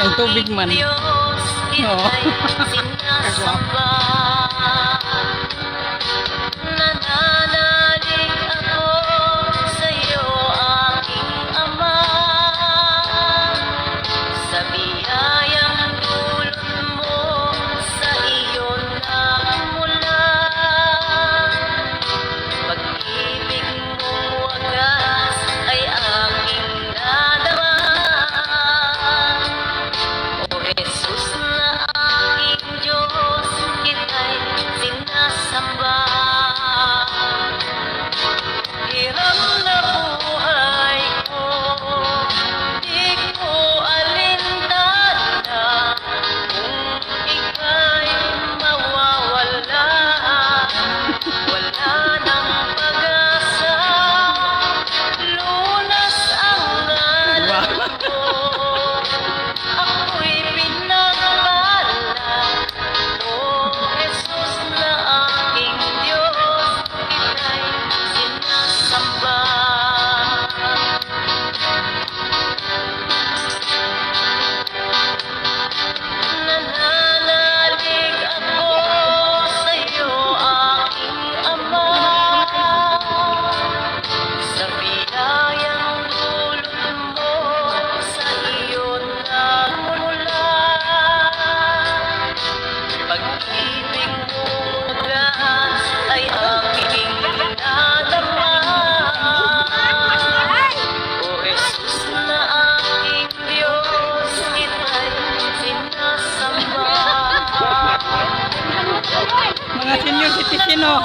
Ang tubig man. No. Kagwapa. Nananalig ako sa iyo, aking Ama, sa biyayang dulot mo, sa iyo nagmula. Pag-ibig mong wagas ay aking nadama. O Jesus na aking Diyos, kita'y sinasamba. Hirap na buhay ko, di ko alintana, kung ika'y mawawala, wala nang pag-asa, lunas ang ngalan ko, ako'y pinagpala. O Jesus na aking Diyos, kita'y sinasamba. Nananalig ako sa iyo, aking Ama, sa biyayang dulot mo, sa iyo nagmula. Pag-ibig mo wagas ay aking nadama. O Jesus na aking Diyos, kita'y sinasamba. Mga senior citizen, oh.